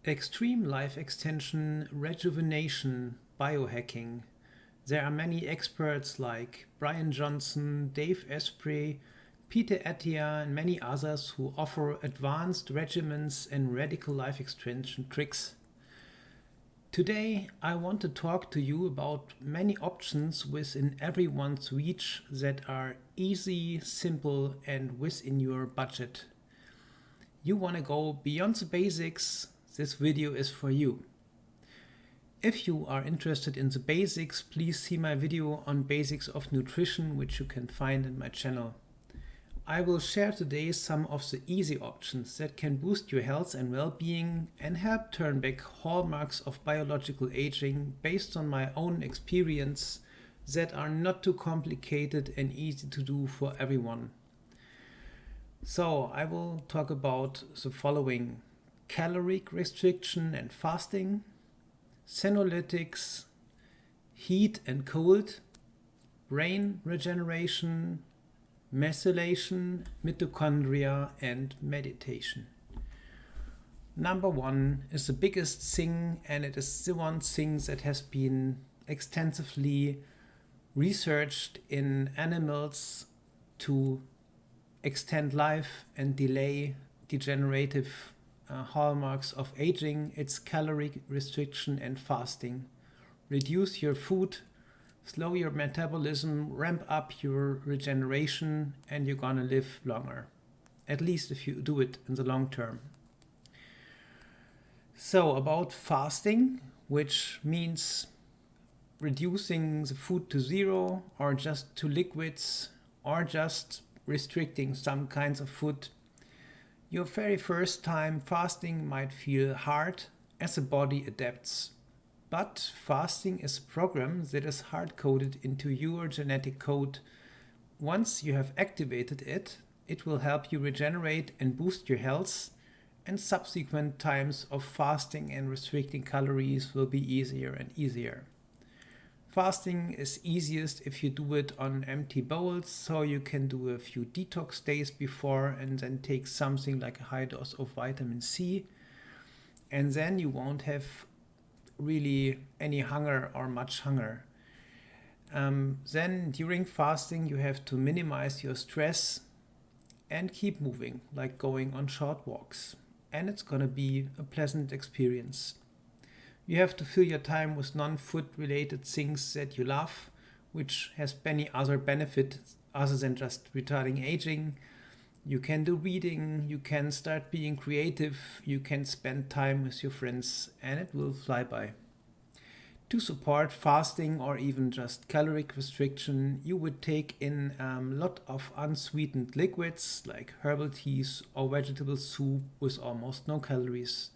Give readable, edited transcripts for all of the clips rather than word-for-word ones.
Extreme life extension, rejuvenation, biohacking. There are many experts like Bryan, Dave Asprey, Peter Attia, and many others who offer advanced regimens and radical life extension tricks. Today, I want to talk to you about many options within everyone's reach that are easy, simple, and within your budget. You want to go beyond the basics? This video is for you. If you are interested in the basics, please see my video on basics of nutrition, which you can find in my channel. I will share today some of the easy options that can boost your health and well-being and help turn back hallmarks of biological aging based on my own experience that are not too complicated and easy to do for everyone. So I will talk about the following: caloric restriction and fasting, Senolytics, heat and cold, brain regeneration, methylation, mitochondria, and meditation. Number one is the biggest thing, and it is the one thing that has been extensively researched in animals to extend life and delay degenerative hallmarks of aging. It's caloric restriction and fasting. Reduce your food, slow your metabolism, ramp up your regeneration, and you're gonna live longer. At least if you do it in the long term. So about fasting, which means reducing the food to zero or just to liquids or just restricting some kinds of food. Your very first time fasting might feel hard as the body adapts, but fasting is a program that is hard-coded into your genetic code. Once you have activated it, it will help you regenerate and boost your health, and subsequent times of fasting and restricting calories will be easier and easier. Fasting is easiest if you do it on empty bowls, so you can do a few detox days before and then take something like a high dose of vitamin C, and then you won't have really any hunger or much hunger. Then during fasting you have to minimize your stress and keep moving, like going on short walks, and it's gonna be a pleasant experience. You have to fill your time with non-food related things that you love, which has many other benefits other than just retarding aging. You can do reading, you can start being creative, you can spend time with your friends, and it will fly by. To support fasting or even just caloric restriction, you would take in a lot of unsweetened liquids like herbal teas or vegetable soup with almost no calories.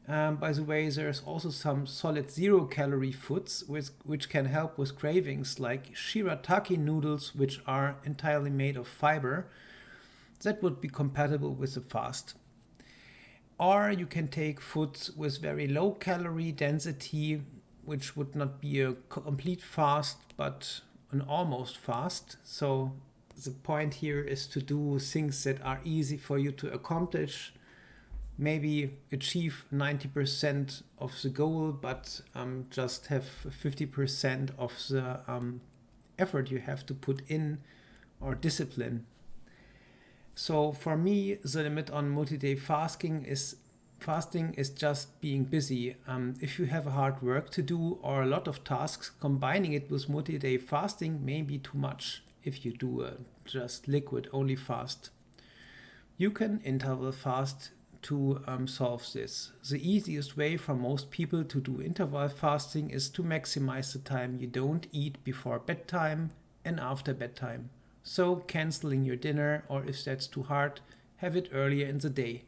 By the way, there's also some solid zero-calorie foods which can help with cravings, like shirataki noodles, which are entirely made of fiber. That would be compatible with the fast. Or you can take foods with very low calorie density, which would not be a complete fast, but an almost fast. So the point here is to do things that are easy for you to accomplish. Maybe achieve 90% of the goal, but just have 50% of the effort you have to put in or discipline. So for me, the limit on multi-day fasting is just being busy. If you have hard work to do or a lot of tasks, combining it with multi-day fasting may be too much if you do just liquid only fast. You can interval fast to solve this. The easiest way for most people to do interval fasting is to maximize the time you don't eat before bedtime and after bedtime. So canceling your dinner, or if that's too hard, have it earlier in the day.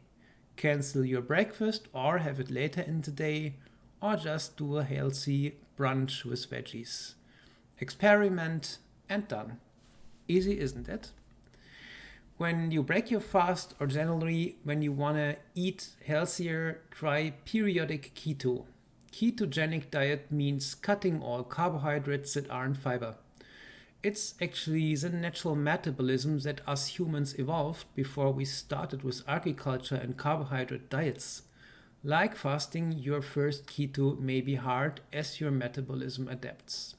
Cancel your breakfast or have it later in the day, or just do a healthy brunch with veggies. Experiment and done. Easy, isn't it? When you break your fast, or generally when you want to eat healthier, try periodic keto. Ketogenic diet means cutting all carbohydrates that aren't fiber. It's actually the natural metabolism that us humans evolved before we started with agriculture and carbohydrate diets. Like fasting, your first keto may be hard as your metabolism adapts.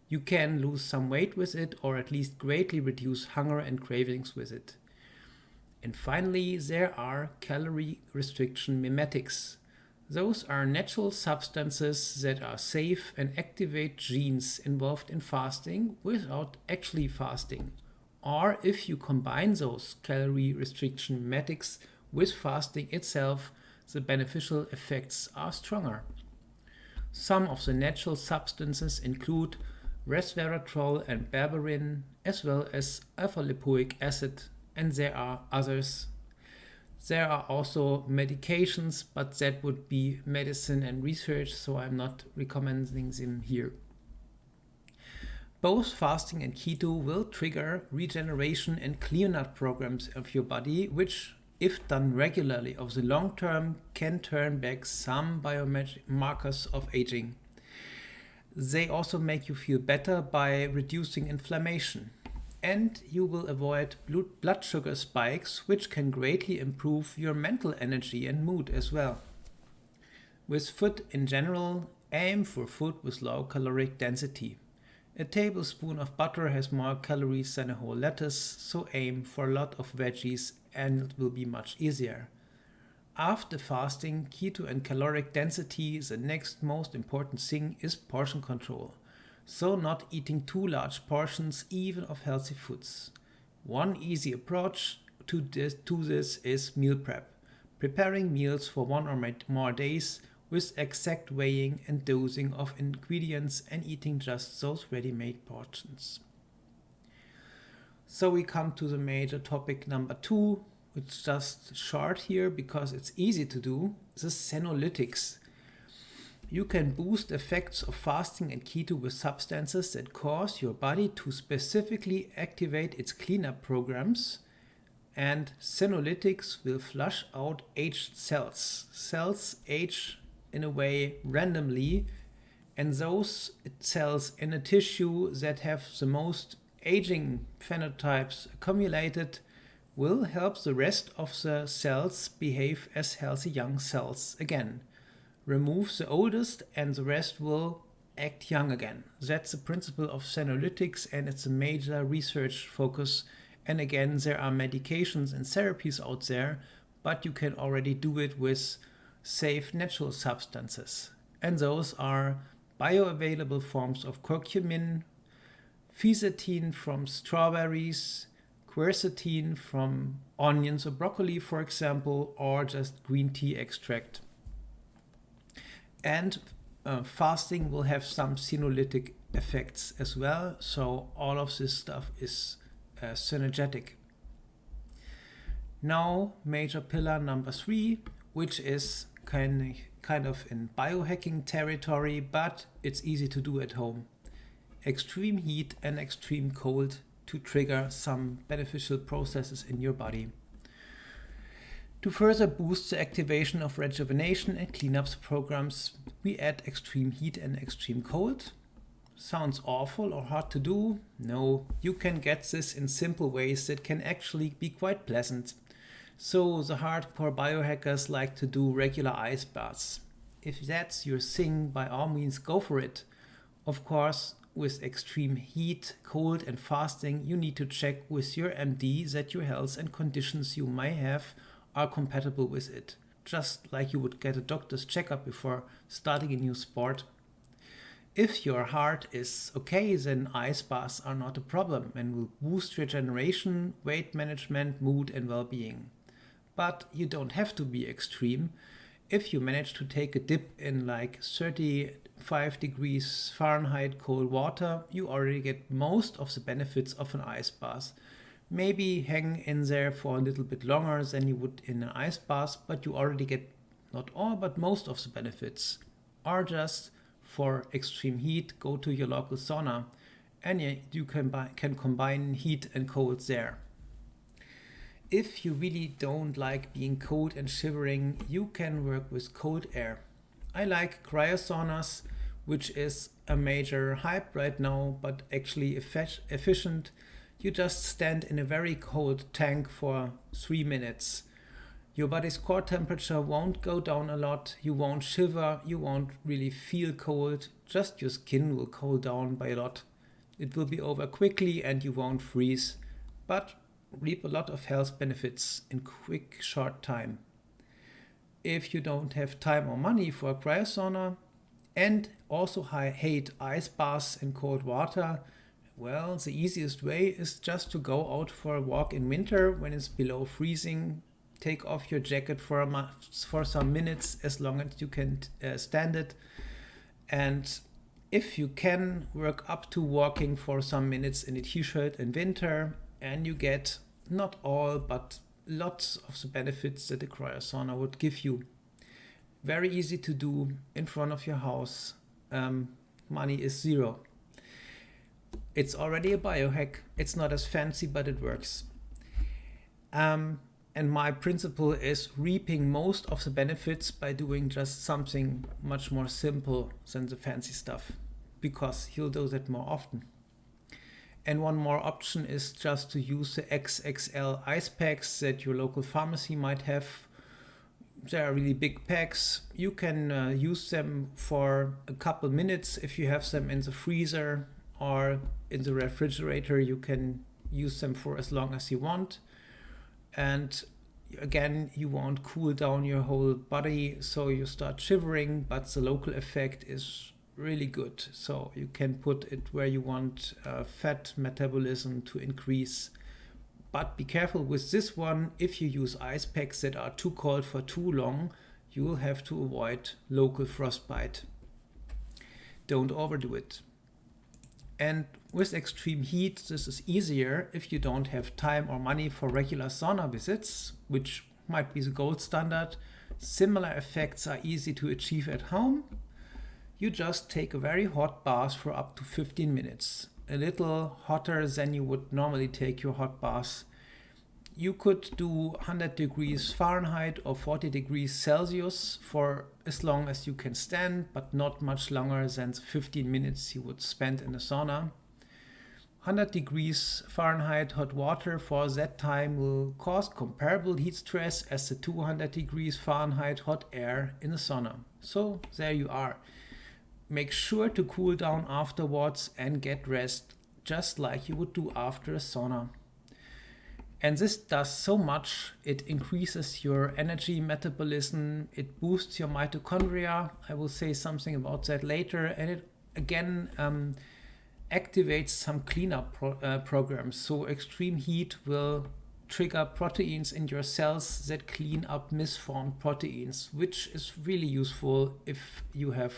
You can lose some weight with it or at least greatly reduce hunger and cravings with it. And finally, there are calorie restriction mimetics. Those are natural substances that are safe and activate genes involved in fasting without actually fasting. Or if you combine those calorie restriction mimetics with fasting itself, the beneficial effects are stronger. Some of the natural substances include resveratrol and berberin, as well as alpha-lipoic acid, and there are others. There are also medications, but that would be medicine and research, so I'm not recommending them here. Both fasting and keto will trigger regeneration and cleanup programs of your body, which, if done regularly over the long term, can turn back some biomarkers of aging. They also make you feel better by reducing inflammation. And you will avoid blood sugar spikes, which can greatly improve your mental energy and mood as well. With food in general, aim for food with low caloric density. A tablespoon of butter has more calories than a whole lettuce, so aim for a lot of veggies and it will be much easier. After fasting, keto and caloric density, the next most important thing is portion control. So not eating too large portions even of healthy foods. One easy approach to this is meal prep. Preparing meals for one or more days with exact weighing and dosing of ingredients and eating just those ready-made portions. So we come to the major topic number 2, which is just short here because it's easy to do, the Senolytics. You can boost effects of fasting and keto with substances that cause your body to specifically activate its cleanup programs, and Senolytics will flush out aged cells. Cells age in a way randomly, and those cells in a tissue that have the most aging phenotypes accumulated will help the rest of the cells behave as healthy young cells again. Remove the oldest and the rest will act young again. That's the principle of Senolytics and it's a major research focus. And again, there are medications and therapies out there, but you can already do it with safe natural substances. And those are bioavailable forms of curcumin, fisetin from strawberries, quercetin from onions or broccoli, for example, or just green tea extract. And fasting will have some senolytic effects as well, so all of this stuff is synergetic. Now, major pillar number 3, which is kind of in biohacking territory, but it's easy to do at home. Extreme heat and extreme cold to trigger some beneficial processes in your body. To further boost the activation of rejuvenation and cleanups programs, we add extreme heat and extreme cold. Sounds awful or hard to do? No, you can get this in simple ways that can actually be quite pleasant. So the hardcore biohackers like to do regular ice baths. If that's your thing, by all means go for it. Of course, with extreme heat, cold and fasting, you need to check with your MD that your health and conditions you may have are compatible with it, just like you would get a doctor's checkup before starting a new sport. If your heart is okay, then ice baths are not a problem and will boost regeneration, weight management, mood and well-being. But you don't have to be extreme. If you manage to take a dip in like 35 degrees Fahrenheit cold water, you already get most of the benefits of an ice bath. Maybe hang in there for a little bit longer than you would in an ice bath, but you already get not all, but most of the benefits. Or just for extreme heat, go to your local sauna and you can combine heat and cold there. If you really don't like being cold and shivering, you can work with cold air. I like cryosaunas, which is a major hype right now, but actually efficient. You just stand in a very cold tank for 3 minutes. Your body's core temperature won't go down a lot, you won't shiver, you won't really feel cold, just your skin will cool down by a lot. It will be over quickly and you won't freeze, but reap a lot of health benefits in quick, short time. If you don't have time or money for a cryosauna and also hate ice baths and cold water, well, the easiest way is just to go out for a walk in winter when it's below freezing. Take off your jacket for some minutes, as long as you can stand it. And if you can, work up to walking for some minutes in a t-shirt in winter, and you get not all, but lots of the benefits that a cryosauna would give you. Very easy to do in front of your house. Money is zero. It's already a biohack. It's not as fancy, but it works. And my principle is reaping most of the benefits by doing just something much more simple than the fancy stuff, because you'll do that more often. And one more option is just to use the XXL ice packs that your local pharmacy might have. They are really big packs. You can use them for a couple minutes if you have them in the freezer or in the refrigerator. You can use them for as long as you want. And again, you won't cool down your whole body, so you start shivering, but the local effect is really good. So you can put it where you want fat metabolism to increase. But be careful with this one. If you use ice packs that are too cold for too long, you will have to avoid local frostbite. Don't overdo it. And with extreme heat, this is easier if you don't have time or money for regular sauna visits, which might be the gold standard. Similar effects are easy to achieve at home. You just take a very hot bath for up to 15 minutes, a little hotter than you would normally take your hot bath. You could do 100 degrees Fahrenheit or 40 degrees Celsius for as long as you can stand, but not much longer than the 15 minutes you would spend in a sauna. 100 degrees Fahrenheit hot water for that time will cause comparable heat stress as the 200 degrees Fahrenheit hot air in a sauna. So there you are. Make sure to cool down afterwards and get rest, just like you would do after a sauna. And this does so much. It increases your energy metabolism, it boosts your mitochondria. I will say something about that later. And it again activates some cleanup programs. So extreme heat will trigger proteins in your cells that clean up misformed proteins, which is really useful if you have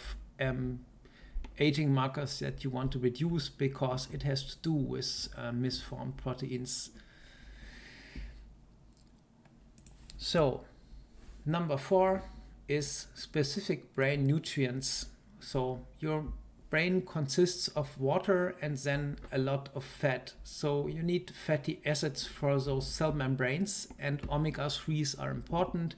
aging markers that you want to reduce, because it has to do with misformed proteins. So, number 4 is specific brain nutrients. So your brain consists of water and then a lot of fat. So you need fatty acids for those cell membranes, and omega-3s are important.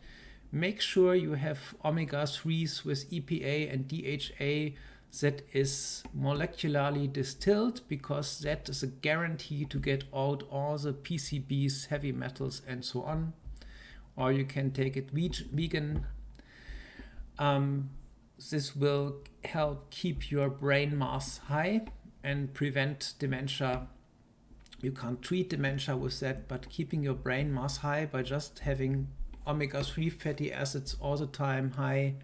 Make sure you have omega-3s with EPA and DHA that is molecularly distilled, because that is a guarantee to get out all the PCBs, heavy metals, and so on. Or you can take it vegan. This will help keep your brain mass high and prevent dementia. You can't treat dementia with that, but keeping your brain mass high by just having omega-3 fatty acids all the time high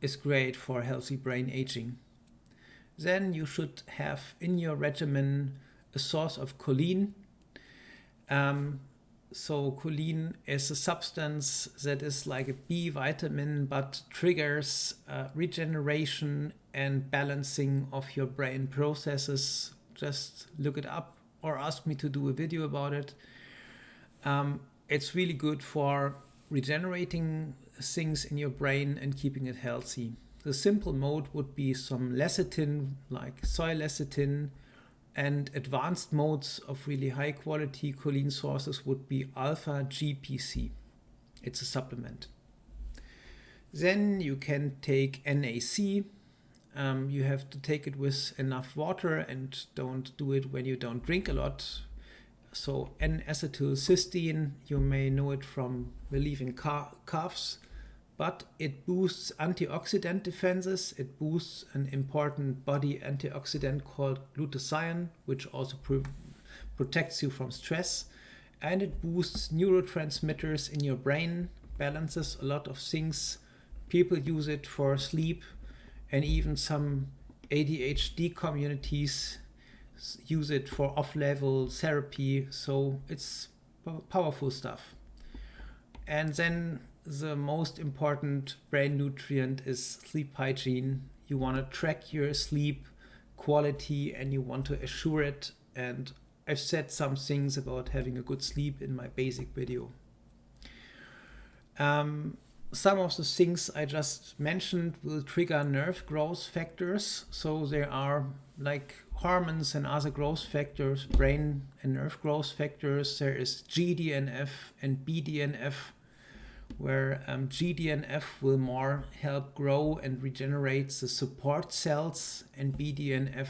is great for healthy brain aging. Then you should have in your regimen a source of choline. So choline is a substance that is like a B vitamin, but triggers regeneration and balancing of your brain processes. Just look it up or ask me to do a video about it. It's really good for regenerating things in your brain and keeping it healthy. The simple mode would be some lecithin, like soy lecithin, and advanced modes of really high quality choline sources would be alpha GPC. It's a supplement. Then you can take NAC. You have to take it with enough water and don't do it when you don't drink a lot. So N-acetylcysteine, you may know it from relieving coughs, but it boosts antioxidant defenses. It boosts an important body antioxidant called glutathione, which also protects you from stress. And it boosts neurotransmitters in your brain, balances a lot of things. People use it for sleep, and even some ADHD communities use it for off-level therapy. So it's powerful stuff. And then the most important brain nutrient is sleep hygiene. You want to track your sleep quality and you want to assure it. And I've said some things about having a good sleep in my basic video. Some of the things I just mentioned will trigger nerve growth factors. So there are like hormones and other growth factors, brain and nerve growth factors. There is GDNF and BDNF, where GDNF will more help grow and regenerate the support cells, and BDNF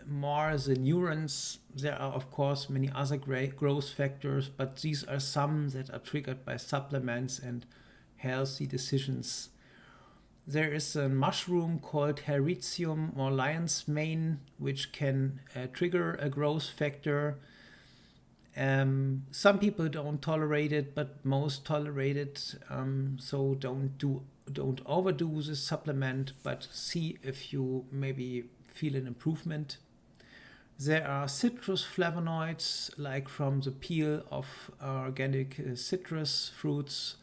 more the neurons. There are of course many other growth factors, but these are some that are triggered by supplements and healthy decisions. There is a mushroom called hericium or lion's mane, which can trigger a growth factor. Some people don't tolerate it, but most tolerate it. So don't overdo this supplement, but see if you maybe feel an improvement. There are citrus flavonoids, like from the peel of organic citrus fruits,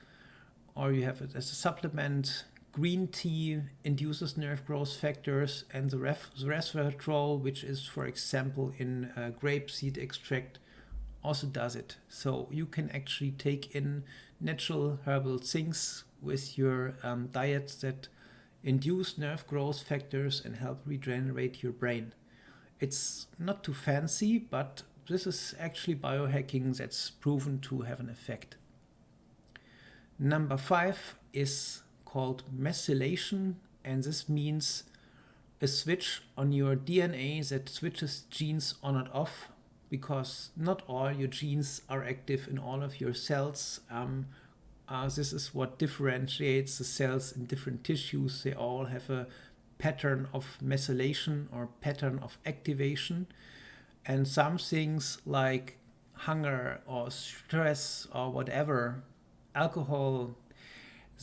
or you have it as a supplement. Green tea induces nerve growth factors, and the resveratrol, which is, for example, in grapeseed extract, also does it. So you can actually take in natural herbal things with your diet that induce nerve growth factors and help regenerate your brain. It's not too fancy, but this is actually biohacking that's proven to have an effect. Number 5 is called methylation, and this means a switch on your DNA that switches genes on and off, because not all your genes are active in all of your cells. This is what differentiates the cells in different tissues. They all have a pattern of methylation or pattern of activation, and some things like hunger or stress or whatever, alcohol,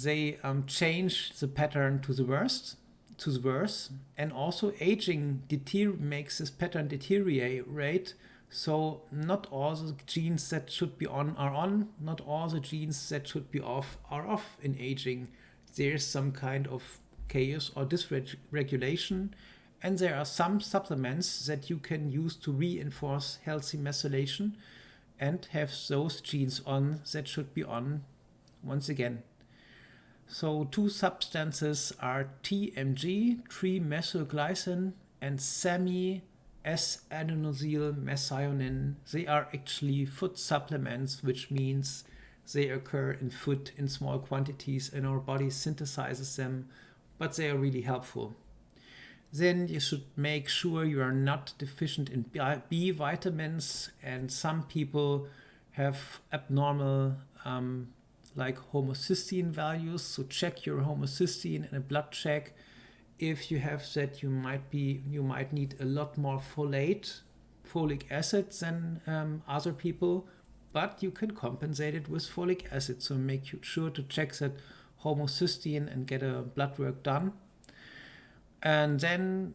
they change the pattern to the worse, and also aging makes this pattern deteriorate. So not all the genes that should be on are on, not all the genes that should be off are off in aging. There's some kind of chaos or dysregulation, and there are some supplements that you can use to reinforce healthy methylation and have those genes on that should be on once again. So 2 substances are TMG, trimethylglycine, and SAMe, S-adenosyl methionine. They are actually food supplements, which means they occur in food in small quantities and our body synthesizes them, but they are really helpful. Then you should make sure you are not deficient in B vitamins, and some people have abnormal like homocysteine values, so check your homocysteine in a blood check. If you have that, you might need a lot more folic acid than other people, but you can compensate it with folic acid. So make sure to check that homocysteine and get a blood work done. And then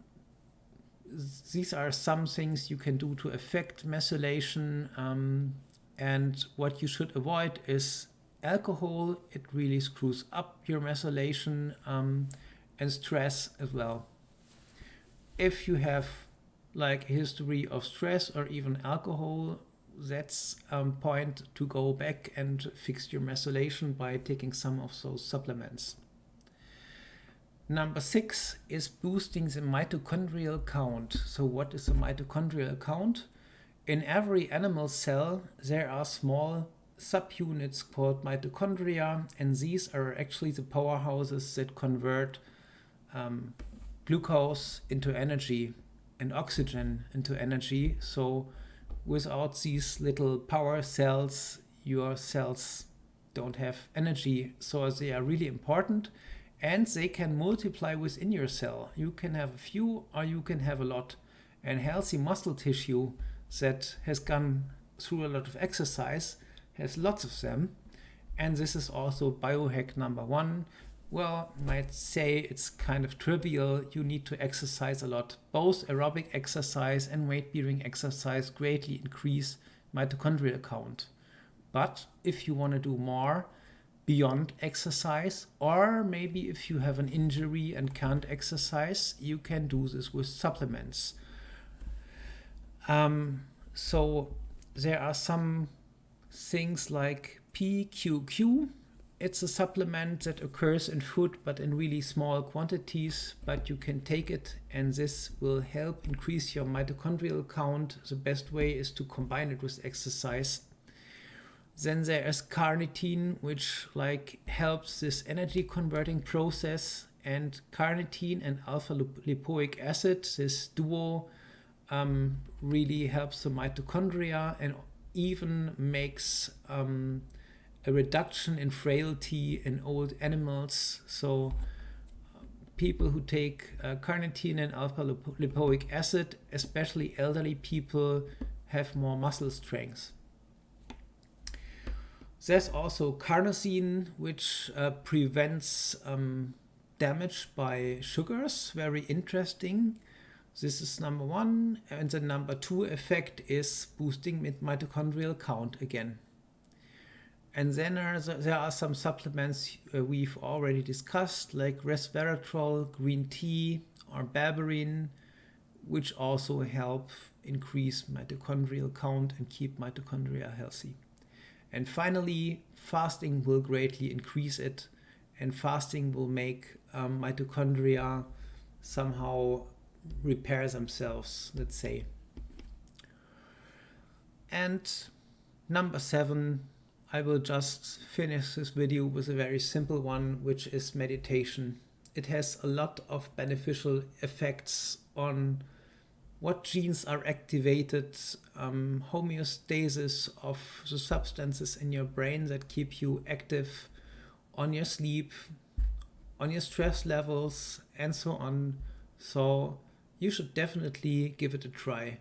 these are some things you can do to affect methylation. And what you should avoid is alcohol. It really screws up your methylation, and stress as well. If you have like a history of stress or even alcohol, that's a point to go back and fix your methylation by taking some of those supplements. Number 6 is boosting the mitochondrial count. So what is a mitochondrial count? In every animal cell there are small subunits called mitochondria, and these are actually the powerhouses that convert glucose into energy and oxygen into energy. So without these little power cells, your cells don't have energy. So they are really important, and they can multiply within your cell. You can have a few or you can have a lot. And healthy muscle tissue that has gone through a lot of exercise has lots of them. And this is also biohack number 1. Well, might say it's kind of trivial. You need to exercise a lot. Both aerobic exercise and weight-bearing exercise greatly increase mitochondrial count. But if you want to do more beyond exercise, or maybe if you have an injury and can't exercise, you can do this with supplements. So there are some things like PQQ. It's a supplement that occurs in food, but in really small quantities, but you can take it, and this will help increase your mitochondrial count. The best way is to combine it with exercise. Then there is carnitine, which helps this energy converting process, and carnitine and alpha lipoic acid, this duo, really helps the mitochondria and even makes a reduction in frailty in old animals. So people who take carnitine and alpha lipoic acid, especially elderly people, have more muscle strength. There's also carnosine, which prevents damage by sugars. Very interesting. This is number 1. And the number 2 effect is boosting mitochondrial count again. And then there are some supplements we've already discussed, like resveratrol, green tea, or berberine, which also help increase mitochondrial count and keep mitochondria healthy. And finally, fasting will greatly increase it, and fasting will make mitochondria somehow repair themselves, let's say. And number 7, I will just finish this video with a very simple one, which is meditation. It has a lot of beneficial effects on what genes are activated, homeostasis of the substances in your brain that keep you active, on your sleep, on your stress levels, and so on. So you should definitely give it a try.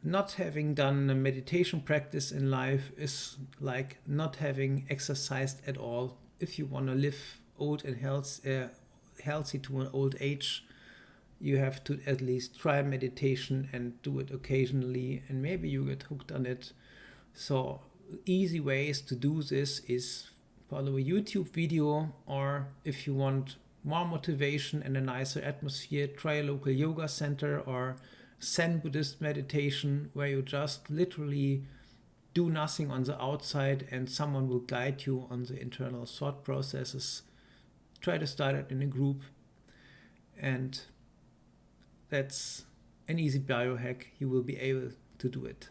Not having done a meditation practice in life is like not having exercised at all. If you want to live old and healthy to an old age, you have to at least try meditation and do it occasionally, and maybe you get hooked on it. So easy ways to do this is follow a YouTube video, or if you want more motivation and a nicer atmosphere, try a local yoga center or Zen Buddhist meditation, where you just literally do nothing on the outside and someone will guide you on the internal thought processes. Try to start it in a group, and that's an easy biohack. You will be able to do it.